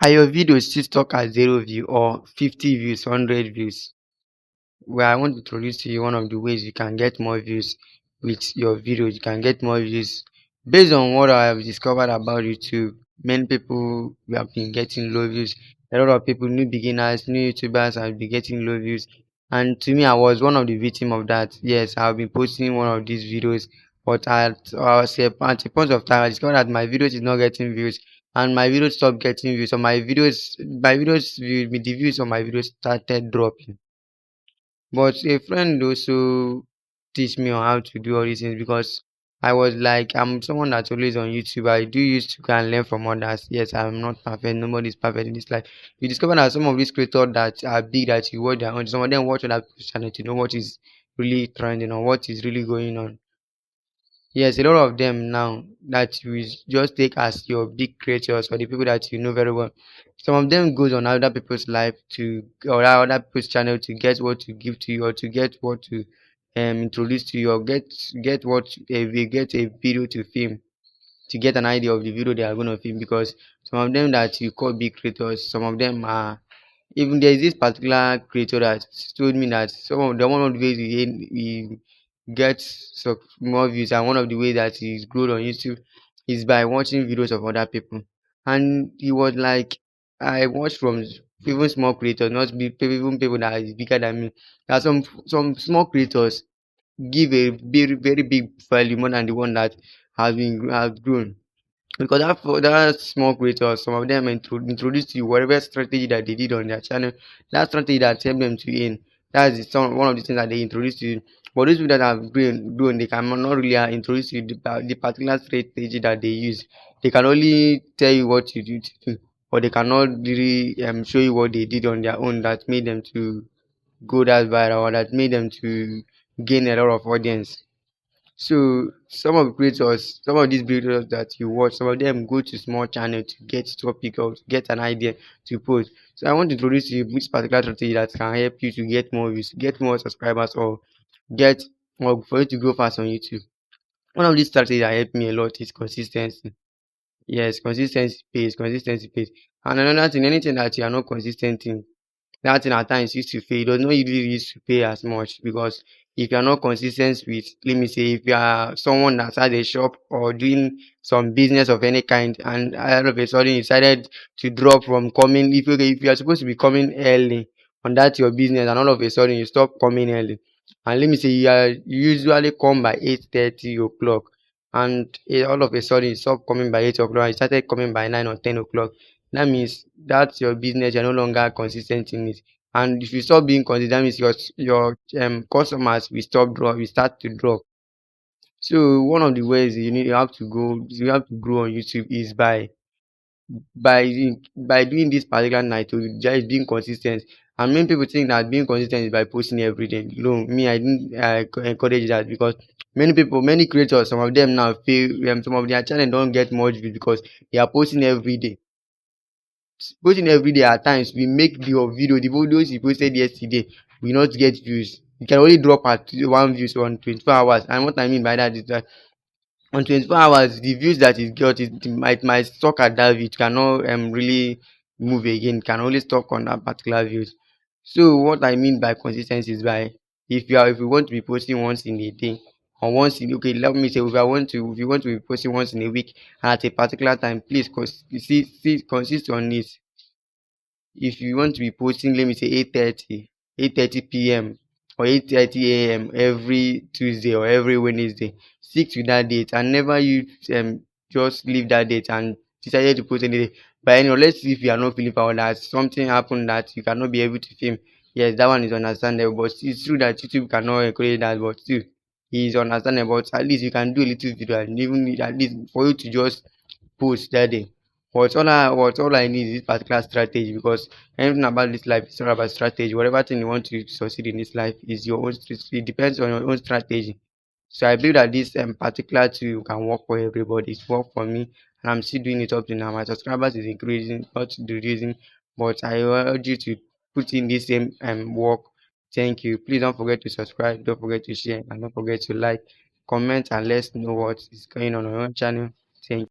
Are your videos still stuck at 0 view or 50 views, 100 views? Well, I want to introduce to you one of the ways you can get more views with your videos. You can get more views based on what I have discovered about YouTube. Many people have been getting low views. A lot of people, new beginners, new YouTubers, have been getting low views. And to me, I was one of the victims of that. Yes, I've been posting one of these videos, but at a point of time, I discovered that my videos is not getting views, and my videos stopped getting views. So the views on my videos started dropping. But a friend also teach me on how to do all these things because I was like, I'm someone that's always on YouTube. I do used to go and learn from others. Yes, I'm not perfect. Nobody's perfect in this life. You discover that some of these creators that are big that you watch their own, some of them watch other people's channel to know what is really trending or what is really going on. Yes, a lot of them now that you just take as your big creators or the people that you know very well. Some of them goes on other people's life to or other people's channel to get what to give to you or to get what to introduce to you or get what they get a video to film to get an idea of the video they are going to film because some of them that you call big creators, some of them are even there is this particular creator that told me that one of the ways he gets some more views and one of the ways that he's grown on YouTube is by watching videos of other people. And he was like, I watch from even small creators, not big people, even people that is bigger than me. There are some small creators give a very big value more than the one that has grown because that small creators, some of them introduce to you whatever strategy that they did on their channel, that strategy that helped them to earn. That's one of the things that they introduce to you. But those people that have grown, they cannot really introduce you the particular strategy that they use. They can only tell you what you do to do, but they cannot really show you what they did on their own that made them to go that viral or that made them to gain a lot of audience. So some of these creators that you watch, some of them go to small channel to get topic or to get an idea to post. So I want to introduce you which particular strategy that can help you to get more views, get more subscribers, or get or for you to grow fast on YouTube. One of these strategies that helped me a lot is consistency. Yes, consistency pays. And another thing, anything that you are not consistent in, that thing at times used to pay. It does not really used to pay as much because if you are not consistent with, let me say, if you are someone that has a shop or doing some business of any kind, and all of a sudden you decided to drop from coming, if you are supposed to be coming early on that your business, and all of a sudden you stop coming early, and let me say you usually come by 8:30 o'clock, and all of a sudden you stop coming by 8 o'clock, and you started coming by 9 or 10 o'clock. That means that's your business, you're no longer consistent in it. And if you stop being consistent, that means your customers will start to drop. So one of the ways you have to grow on YouTube is by doing this particular night to just being consistent. And many people think that being consistent is by posting every day. No, me, I didn't encourage that because many creators, some of them now feel some of their channel don't get much views because they are posting every day. Posting every day at times will make your video, the videos you posted yesterday will not get views. You can only drop at one views on 24 hours. And what I mean by that is that on 24 hours, the views that it got might stuck at that view. It cannot really move again. It can only stuck on that particular views. So what I mean by consistency is by if you want to be posting once in a day or once in okay, let me say if you want to be posting once in a week and at a particular time, please consist on it. If you want to be posting, let me say 8:30 p.m. or 8:30 a.m. every Tuesday or every Wednesday, stick to that date and never you just leave that date and decided to post any day. But anyway, let's see if you are not feeling power that something happened that you cannot be able to film. Yes, that one is understandable, but it's true that YouTube cannot encourage that, but still, it's understandable. But at least you can do a little video and even at least for you to just post that day. What's all I need is this particular strategy because anything about this life is all about strategy. Whatever thing you want to succeed in this life is your own. It depends on your own strategy. So I believe that this particular tool can work for everybody. It's worked for me, and I'm still doing it up to now. My subscribers is increasing, not reducing, but I urge you to put in this same work. Thank you. Please don't forget to subscribe. Don't forget to share, and don't forget to like, comment, and let's know what is going on your channel. Thank you.